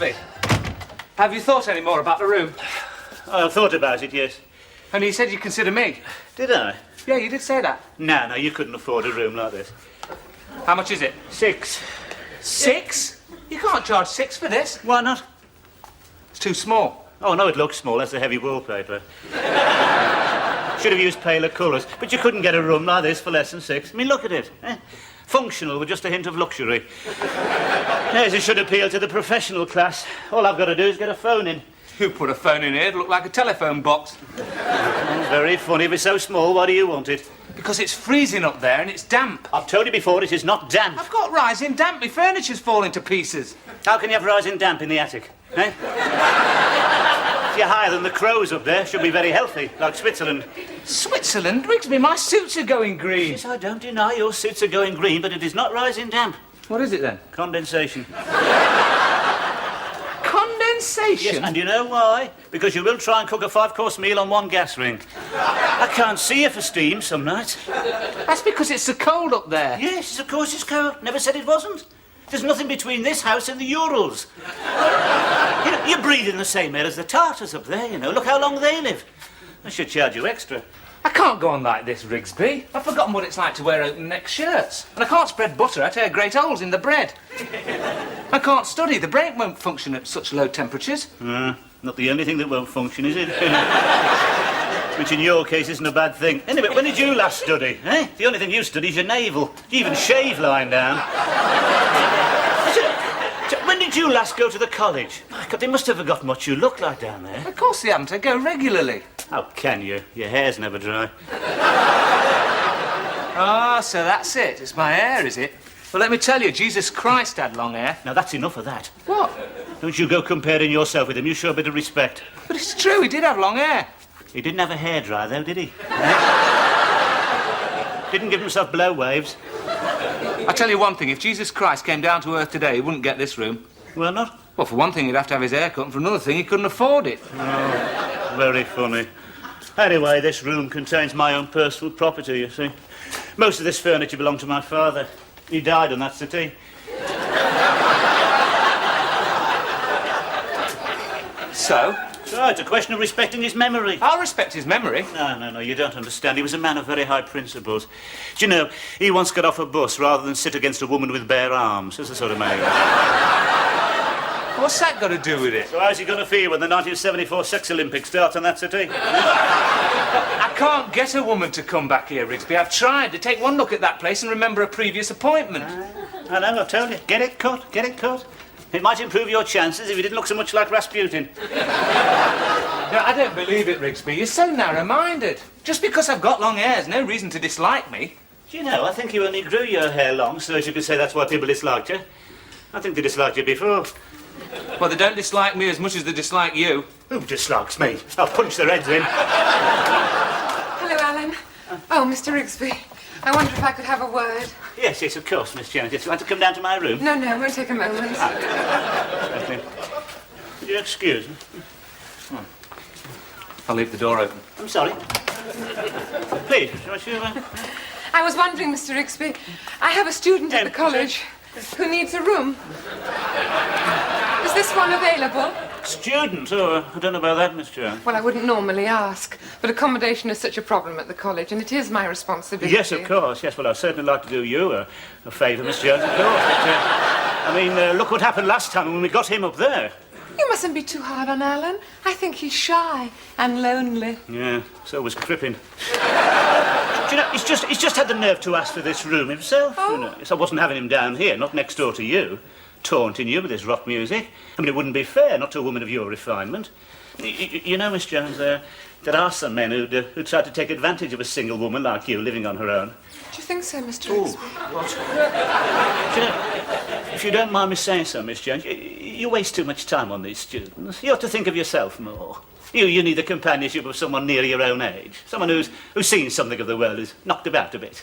Rigsby, have you thought any more about the room? I've thought about it, yes. And you said you'd consider me. Did I? Yeah, you did say that. No, you couldn't afford a room like this. How much is it? 6. 6? You can't charge 6 for this. Why not? It's too small. Oh, no, it looks small. That's the heavy wallpaper. Should have used paler colours. But you couldn't get a room like this for less than 6. I mean, look at it. Functional with just a hint of luxury. Yes, it should appeal to the professional class. All I've got to do is get a phone in. You put a phone in here, it'll look like a telephone box. Very funny. If it's so small, why do you want it? Because it's freezing up there and it's damp. I've told you before, it is not damp. I've got rising damp. My furniture's falling to pieces. How can you have rising damp in the attic, eh? If you're higher than the crows up there, should be very healthy, like Switzerland. Switzerland? Rigsby, my suits are going green. Yes, I don't deny your suits are going green, but it is not rising damp. What is it then? Condensation. Condensation? Yes, and you know why? Because you will try and cook a 5-course meal on one gas ring. I can't see you for steam some nights. That's because it's so cold up there. Yes, of course it's cold. Never said it wasn't. There's nothing between this house and the Urals. You know, you're breathing the same air as the Tartars up there, you know. Look how long they live. I should charge you extra. I can't go on like this, Rigsby. I've forgotten what it's like to wear open-neck shirts. And I can't spread butter. I tear great holes in the bread. I can't study. The brain won't function at such low temperatures. Not the only thing that won't function, is it? Which in your case isn't a bad thing. Anyway, when did you last study, eh? The only thing you study is your navel. You even shave lying down. When did you last go to the college? My God, they must have forgotten what you look like down there. Of course they haven't. I go regularly. How can you? Your hair's never dry. Ah, so that's it. It's my hair, is it? Well, let me tell you, Jesus Christ had long hair. Now, that's enough of that. What? Don't you go comparing yourself with him. You show a bit of respect. But it's true, he did have long hair. He didn't have a hairdryer, though, did he? Didn't give himself blow waves. I tell you one thing, if Jesus Christ came down to earth today, he wouldn't get this room. Well, not? Well, for one thing, he'd have to have his hair cut, and for another thing, he couldn't afford it. Oh, very funny. Anyway, this room contains my own personal property, you see. Most of this furniture belonged to my father. He died on that settee. So? So, it's a question of respecting his memory. I'll respect his memory. No, you don't understand. He was a man of very high principles. Do you know, he once got off a bus rather than sit against a woman with bare arms. That's the sort of man. What's that got to do with it? So how's he going to feel when the 1974 Sex Olympics starts on that settee? I can't get a woman to come back here, Rigsby. I've tried to take one look at that place and remember a previous appointment. I know, I've told you. Get it cut. It might improve your chances if you didn't look so much like Rasputin. No, I don't believe it, Rigsby. You're so narrow-minded. Just because I've got long hair is no reason to dislike me. Do you know, I think you only grew your hair long so as you could say that's why people disliked you. I think they disliked you before. Well, they don't dislike me as much as they dislike you. Who dislikes me? I'll punch their heads in. Hello, Alan. Oh, Mr. Rigsby. I wonder if I could have a word. Yes, of course, Miss Janet. Yes, you want to come down to my room? No, it won't take a moment. Would you excuse me? I'll leave the door open. I'm sorry. Please, I was wondering, Mr. Rigsby, I have a student at the college who needs a room. Is this one available? Student? Oh, I don't know about that, Miss Jones. Well, I wouldn't normally ask, but accommodation is such a problem at the college, and it is my responsibility. Yes, of course. Yes, well, I'd certainly like to do you a favour, Miss Jones, of course. But, look what happened last time when we got him up there. You mustn't be too hard on Alan. I think he's shy and lonely. Yeah, so was Crippen. Do you know, he's just had the nerve to ask for this room himself. Oh. You know. So I wasn't having him down here, not next door to you, taunting you with his rock music. I mean, it wouldn't be fair, not to a woman of your refinement. You know, Miss Jones, there are some men who'd try to take advantage of a single woman like you living on her own. Do you think so, Mr. Rigsby? What? Do you know, if you don't mind me saying so, Miss Jones, you waste too much time on these students. You ought to think of yourself more. You need the companionship of someone near your own age. Someone who's seen something of the world, who's knocked about a bit.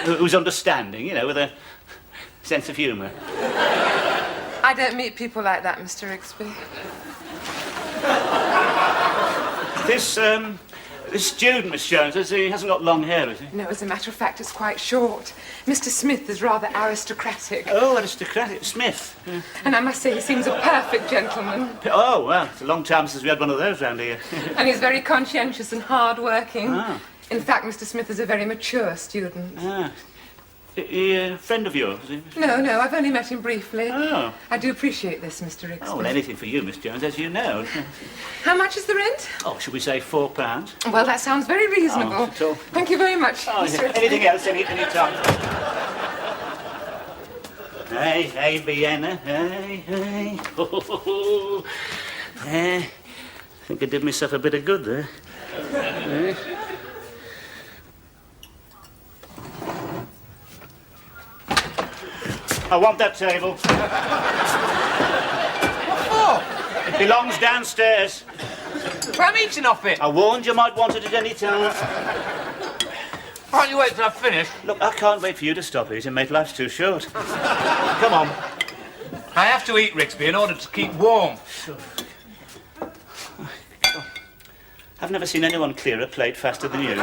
Who's understanding, you know, with a sense of humour. I don't meet people like that, Mr. Rigsby. This student, Miss Jones, he hasn't got long hair, has he? No, as a matter of fact, it's quite short. Mr. Smith is rather aristocratic. Oh, aristocratic. Smith. Yeah. And I must say, he seems a perfect gentleman. Oh, well, it's a long time since we had one of those round here. And he's very conscientious and hard-working. Ah. In fact, Mr. Smith is a very mature student. Ah. He a friend of yours, is he? No, I've only met him briefly. Oh. I do appreciate this, Mr. Rigsby. Oh, well, anything for you, Miss Jones, as you know. How much is the rent? Oh, should we say £4? Well, that sounds very reasonable. Oh, not at all. Thank you very much, Oh, Mr. yeah. Rigsby. Anything else, any time? Hey, Vienna, hey. I think I did myself a bit of good there. I want that table. What for? It belongs downstairs. Well, I'm eating off it. I warned you might want it at any time. Why don't you wait till I've finished? Look, I can't wait for you to stop eating, mate. Life's too short. Come on. I have to eat, Rigsby, in order to keep warm. I've never seen anyone clear a plate faster than you.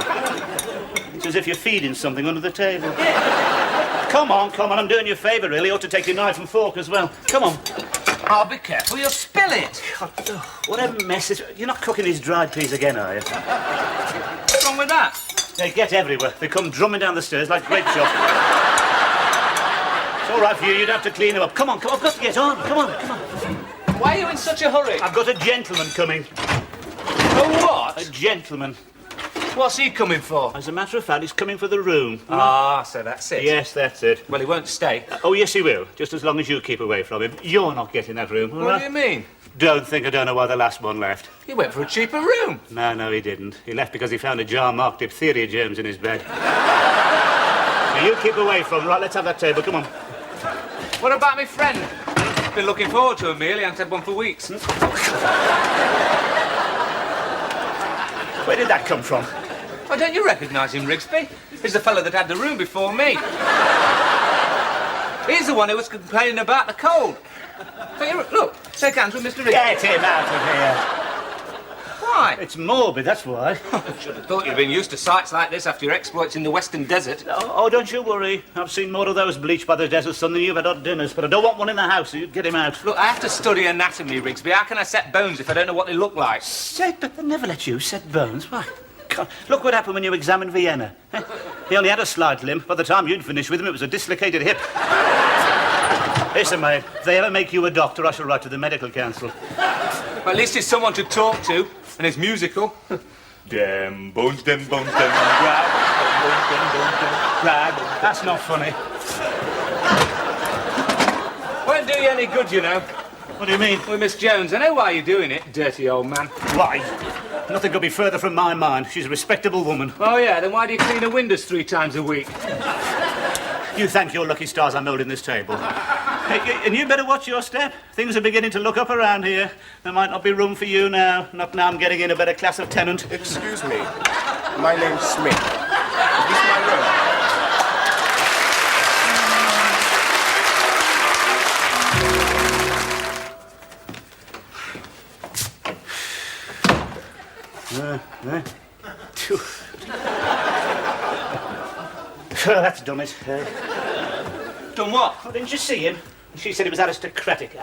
It's as if you're feeding something under the table. Come on, I'm doing you a favour, really. You ought to take your knife and fork as well. Come on. I'll be careful, you'll spill it. God, what a mess. You're not cooking these dried peas again, are you? What's wrong with that? They get everywhere. They come drumming down the stairs like grape shot. It's all right for you. You'd have to clean them up. Come on. I've got to get on. Come on. Why are you in such a hurry? I've got a gentleman coming. Oh, what? A gentleman. What's he coming for? As a matter of fact, he's coming for the room. Ah, so that's it. Yes, that's it. Well, he won't stay. Oh, yes, he will. Just as long as you keep away from him. You're not getting that room, all What right? do you mean? Don't think I don't know why the last one left. He went for a cheaper room. No, he didn't. He left because he found a jar marked diphtheria germs in his bed. Now, you keep away from him. Right, let's have that table. Come on. What about my friend? Been looking forward to a meal. He hasn't had one for weeks. Where did that come from? Oh, don't you recognise him, Rigsby? He's the fellow that had the room before me. He's the one who was complaining about the cold. Look, shake hands with Mr. Rigsby. Get him out of here. Why? It's morbid, that's why. I should have thought you'd been used to sights like this after your exploits in the Western Desert. Oh, don't you worry. I've seen more of those bleached by the desert sun than you've had at dinners, but I don't want one in the house, so you'd get him out. Look, I have to study anatomy, Rigsby. How can I set bones if I don't know what they look like? But they never let you set bones. Why? God, look what happened when you examined Vienna. He only had a slight limp. By the time you'd finished with him, it was a dislocated hip. Listen, mate, if they ever make you a doctor, I shall write to the medical council. Well, at least he's someone to talk to, and he's musical. Dem bones, grab. That's not funny. Won't do you any good, you know. What do you mean? Well, Miss Jones, I know why you're doing it, dirty old man. Why? Nothing could be further from my mind. She's a respectable woman. Oh, yeah, then why do you clean the windows 3 times a week? You thank your lucky stars I'm holding this table. Hey, and you better watch your step. Things are beginning to look up around here. There might not be room for you now. Not now I'm getting in a better class of tenant. Excuse me. My name's Smith. Is this my room? That's done it. Done what? Oh, didn't you see him? She said he was aristocratic.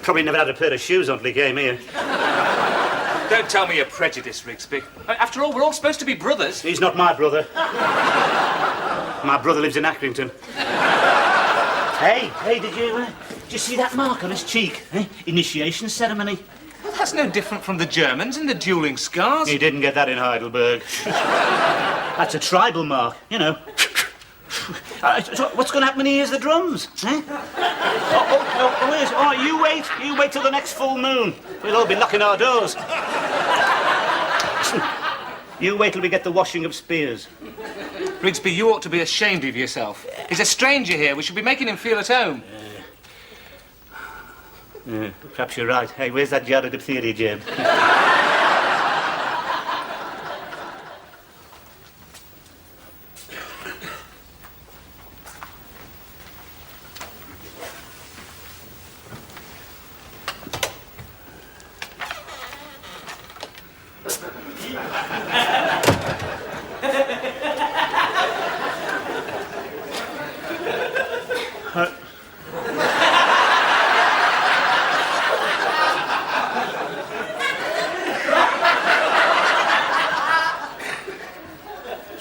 Probably never had a pair of shoes until he came here. Don't tell me you're prejudiced, Rigsby. After all, we're all supposed to be brothers. He's not my brother. My brother lives in Accrington. Hey, did you see that mark on his cheek? Initiation ceremony. Well, that's no different from the Germans and the dueling scars. He didn't get that in Heidelberg. That's a tribal mark, you know. So what's going to happen when he hears the drums? Wait. You wait till the next full moon. We'll all be locking our doors. You wait till we get the washing of spears. Rigsby, you ought to be ashamed of yourself. He's a stranger here. We should be making him feel at home. Perhaps you're right. Hey, where's that jar of diphtheria germ?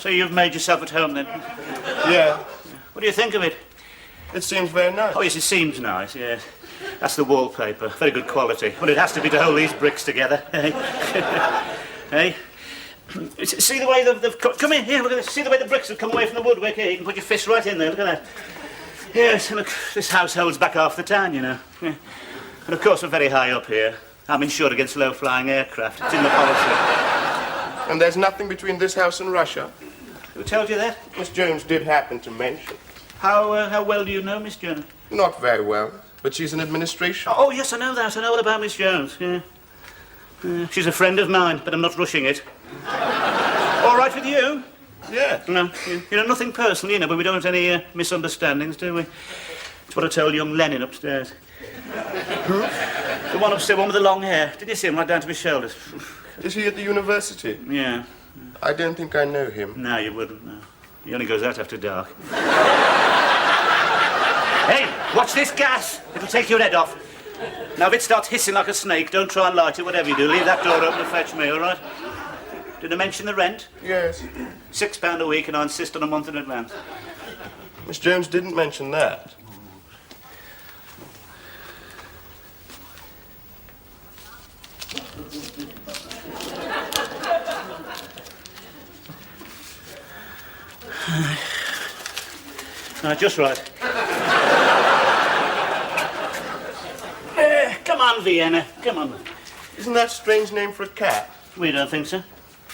So you've made yourself at home then? Yeah, What do you think of it? it seems very nice. Oh, yes, it seems nice, yes. That's the wallpaper. Very good quality. Well, it has to be to hold these bricks together. Hey? See the way they've come in here, look at this. See the way the bricks have come away from the woodwork here? You can put your fist right in there, look at that. Yes, and look, this house holds back half the town, you know. Yeah. And of course, we're very high up here. I'm insured against low-flying aircraft. It's in the policy. And there's nothing between this house and Russia. Who told you that? Miss Jones did happen to mention. How well do you know Miss Jones? Not very well, but she's in administration. Oh, yes, I know that. I know all about Miss Jones, yeah. She's a friend of mine, but I'm not rushing it. All right with you? Yeah. No, you know, nothing personal, you know, but we don't have any misunderstandings, do we? It's what I told young Lenin upstairs. Who? The one upstairs, one with the long hair. Did you see him right down to his shoulders? Is he at the university? Yeah. I don't think I know him. No, you wouldn't, no. He only goes out after dark. Hey, watch this gas. It'll take your head off. Now, if it starts hissing like a snake, don't try and light it, whatever you do. Leave that door open and fetch me, all right? Did I mention the rent? Yes. £6 a week, and I insist on a month in advance. Miss Jones didn't mention that. Just right. Come on, Vienna. Come on. Isn't that a strange name for a cat? We don't think so.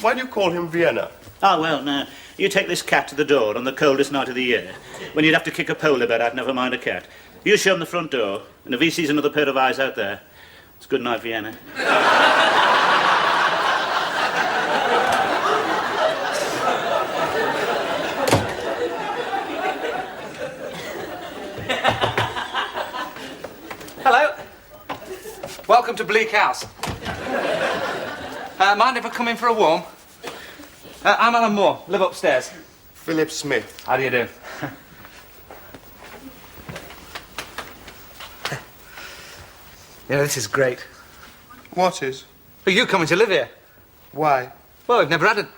Why do you call him Vienna? Ah, well, no. You take this cat to the door on the coldest night of the year, when you'd have to kick a polar bear out, never mind a cat. You show him the front door, and if he sees another pair of eyes out there, it's good night, Vienna. Hello. Welcome to Bleak House. Mind if I come in for a warm? I'm Alan Moore, live upstairs. Philip Smith. How do you do? You know, this is great. What is? Are you coming to live here? Why? Well, we've never had a...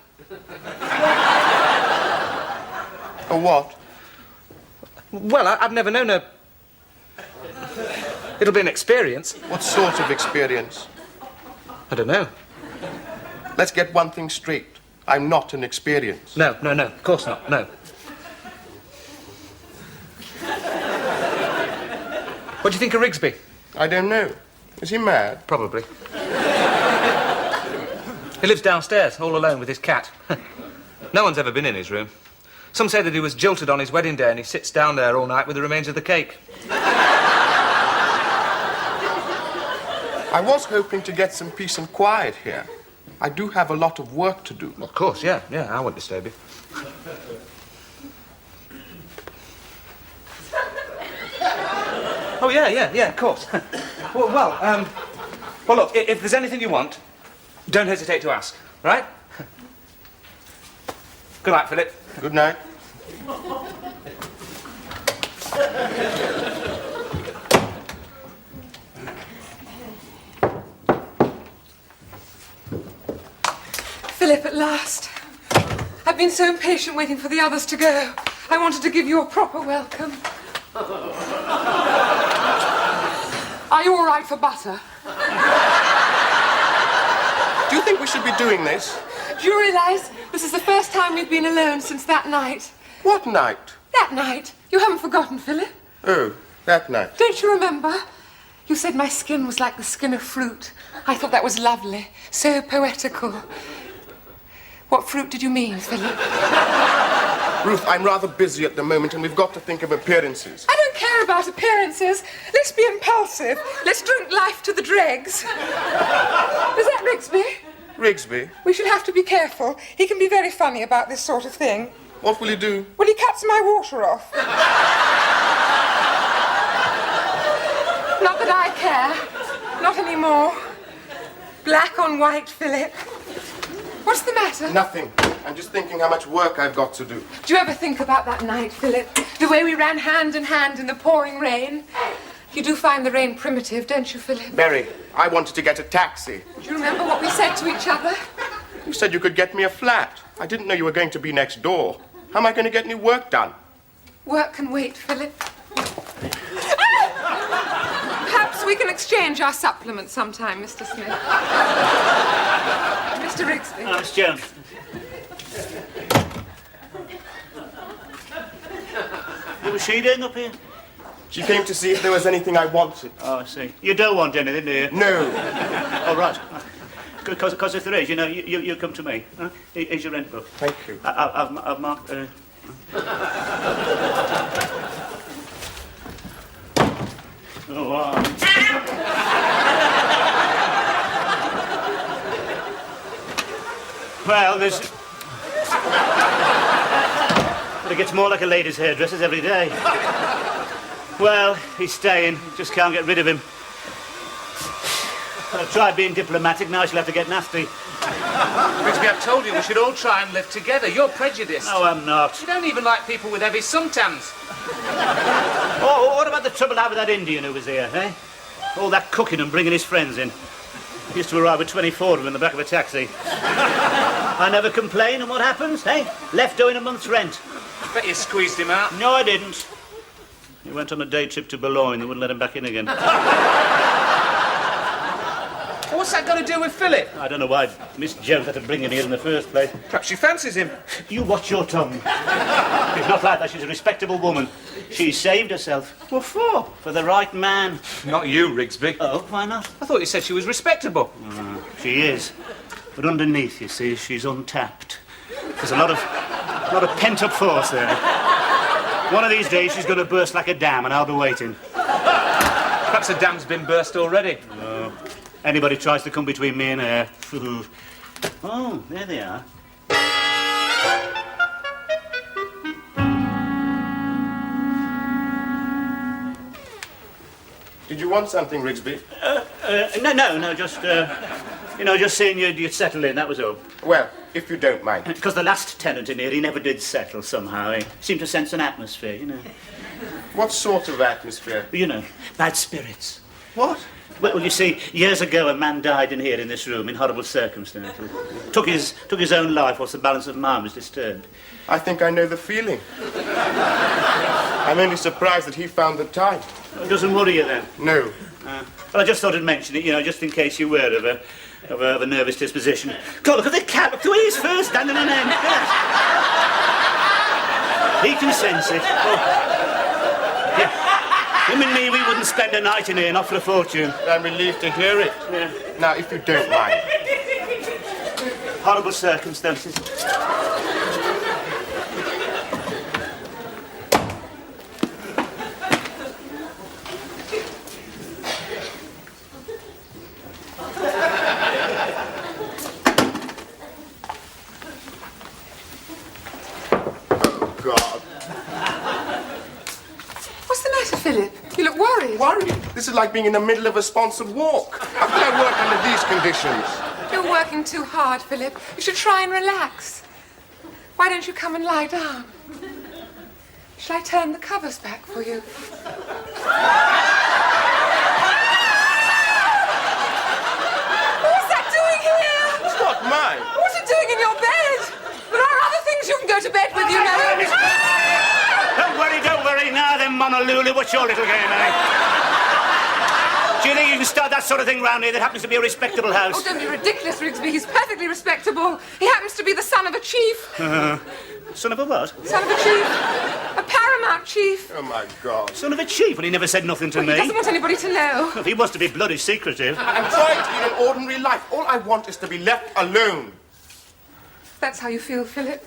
A what? Well, I've never known a... It'll be an experience. What sort of experience? I don't know. Let's get one thing straight. I'm not an experience. No, of course not, no. What do you think of Rigsby? I don't know. Is he mad? Probably. He lives downstairs, all alone with his cat. No one's ever been in his room. Some say that he was jilted on his wedding day and he sits down there all night with the remains of the cake. I was hoping to get some peace and quiet here. I do have a lot of work to do. Of course, yeah, I won't disturb you. Oh, yeah, of course. Well, look, if there's anything you want, don't hesitate to ask, right? Good night, Philip. Good night. Philip, at last. I've been so impatient waiting for the others to go. I wanted to give you a proper welcome. Are you all right for butter? Do you think we should be doing this? Do you realise this is the first time we've been alone since that night? What night? That night. You haven't forgotten, Philip? Oh, that night. Don't you remember? You said my skin was like the skin of fruit. I thought that was lovely. So poetical. What fruit did you mean, Philip? Ruth, I'm rather busy at the moment and we've got to think of appearances. I don't care about appearances. Let's be impulsive. Let's drink life to the dregs. Is that Rigsby? Rigsby? We should have to be careful. He can be very funny about this sort of thing. What will he do? Well, he cuts my water off. Not that I care. Not anymore. Black on white, Philip. What's the matter? Nothing. I'm just thinking how much work I've got to do. Do you ever think about that night, Philip? The way we ran hand in hand in the pouring rain? You do find the rain primitive, don't you, Philip? Mary, I wanted to get a taxi. Do you remember what we said to each other? You said you could get me a flat. I didn't know you were going to be next door. How am I going to get any work done? Work can wait, Philip. Perhaps we can exchange our supplements sometime, Mr. Smith. Mr. Rigsby. Oh, Miss Jones. What was she doing up here? She came to see if there was anything I wanted. Oh, I see. You don't want anything, do you? No. Oh, right. Because if there is, you come to me. Huh? Here's your rent book. Thank you. I've marked... Oh, wow. Well, there's... But it gets more like a lady's hairdresser's every day. Well, he's staying. Just can't get rid of him. I've tried being diplomatic, now she'll have to get nasty. Rigsby, I've told you we should all try and live together. You're prejudiced. No, I'm not. You don't even like people with heavy suntans. Oh, what about the trouble I had with that Indian who was here, eh? All that cooking and bringing his friends in. He used to arrive with 24 of them in the back of a taxi. I never complain, and what happens, eh? Left owing a month's rent. Bet you squeezed him out. No, I didn't. He went on a day trip to Boulogne. They wouldn't let him back in again. What's that got to do with Philip? I don't know why Miss Jones had to bring him here in the first place. Perhaps she fancies him. You watch your tongue. She's not like that. She's a respectable woman. She saved herself. What for? For the right man. Not you, Rigsby. Oh, why not? I thought you said she was respectable. She is. But underneath, you see, she's untapped. There's a lot of pent-up force there. One of these days, she's going to burst like a dam, and I'll be waiting. Perhaps the dam's been burst already. No. Anybody tries to come between me and her. Oh, there they are. Did you want something, Rigsby? No, just seeing you'd settle in, that was all. Well, if you don't mind. Because the last tenant in here, he never did settle somehow. He seemed to sense an atmosphere, What sort of atmosphere? Bad spirits. What? Well, you see, years ago a man died in here in this room in horrible circumstances. Took his own life whilst the balance of mine was disturbed. I think I know the feeling. I'm only surprised that he found the time. It doesn't worry you then? No. Well, I just thought I'd mention it, just in case you were of a nervous disposition. God, look at the cat. Look the way he's first standing on end. Yes. He can sense it. Oh. Yeah. Him and me, we wouldn't spend a night in here, not for a fortune. I'm relieved to hear it. Yeah. Now, if you don't mind. Horrible circumstances. Philip, you look worried. Worried? This is like being in the middle of a sponsored walk. How can I work under these conditions? You're working too hard, Philip. You should try and relax. Why don't you come and lie down? Shall I turn the covers back for you? Who's that doing here? It's not mine. What's it doing in your bed? There are other things you can go to bed with, you know. Don't worry. Now then, Monolulu, what's your little game, eh? Do you think you can start that sort of thing round here that happens to be a respectable house? Oh, don't be ridiculous, Rigsby. He's perfectly respectable. He happens to be the son of a chief. Son of a what? Son of a chief. A paramount chief. Oh, my God. Son of a chief, and he never said nothing to me. He doesn't want anybody to know. If he wants to be bloody secretive. I'm trying to lead an ordinary life. All I want is to be left alone. That's how you feel, Philip.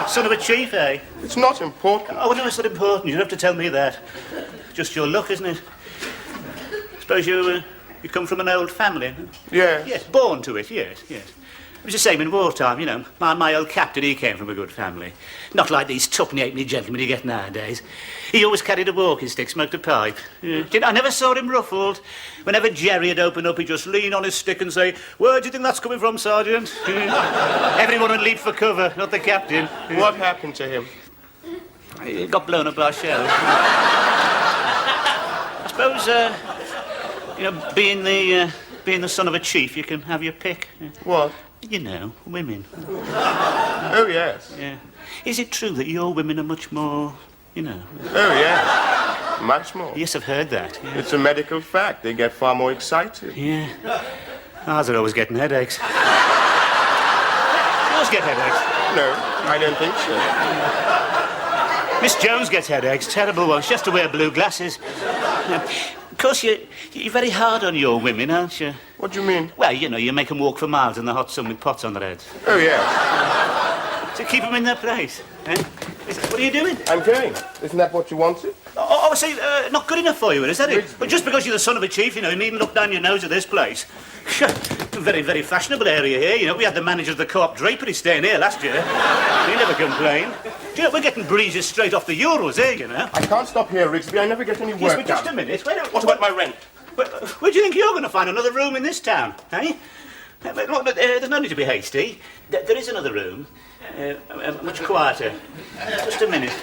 Son of a chief, eh? It's not important. Oh, no, it's not important. You don't have to tell me that. Just your luck, isn't it? Suppose you come from an old family? Yes. Yes, born to it, yes. It was the same in wartime, you know. My old captain, he came from a good family. Not like these tuppenny-halfpenny gentlemen you get nowadays. He always carried a walking stick, smoked a pipe. I never saw him ruffled. Whenever Jerry'd open up, he'd just lean on his stick and say, "Where do you think that's coming from, Sergeant?" Everyone would leap for cover, not the captain. What happened to him? He got blown up by a shell. I suppose, you know, being the son of a chief, you can have your pick. What? You know, women. Oh, yes. Yeah. Is it true that your women are much more, you know? Oh, yes. Much more. Yes, I've heard that. Yeah. It's a medical fact. They get far more excited. Yeah. Ours are always getting headaches. Yours get headaches? No, I don't think so. Miss Jones gets headaches, terrible ones. She has to wear blue glasses. Of course, you're very hard on your women, aren't you? What do you mean? Well, you know, you make them walk for miles in the hot sun with pots on their heads. Oh, yes. To keep them in their place. Eh? What are you doing? I'm going. Isn't that what you wanted? Oh, I see, not good enough for you, is that it? But just because you're the son of a chief, you know, you needn't look down your nose at this place. Very, very fashionable area here, you know. We had the manager of the co-op drapery staying here last year. He never complained. Do you know, we're getting breezes straight off the Urals here, you know. I can't stop here, Rigsby. I never get any work Yes, but just done. a minute. What about my rent? Where do you think you're going to find another room in this town, eh? Look, there's no need to be hasty. There is another room, much quieter. Just a minute.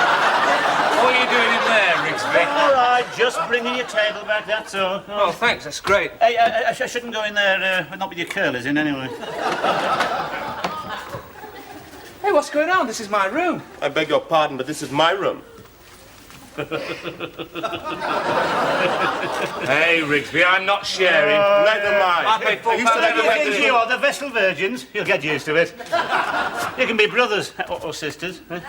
What are you doing in there, Rigsby? All right, just bringing your table back, that's all. Oh, thanks, that's great. Hey, I shouldn't go in there, not with your curlers in, anyway. Hey, what's going on? This is my room. I beg your pardon, but this is my room. Hey, Rigsby, I'm not sharing. Neither am I. I pay £4 You still have every your week. head You are the Vessel Virgins. You'll get used to it. You can be brothers or sisters. Eh?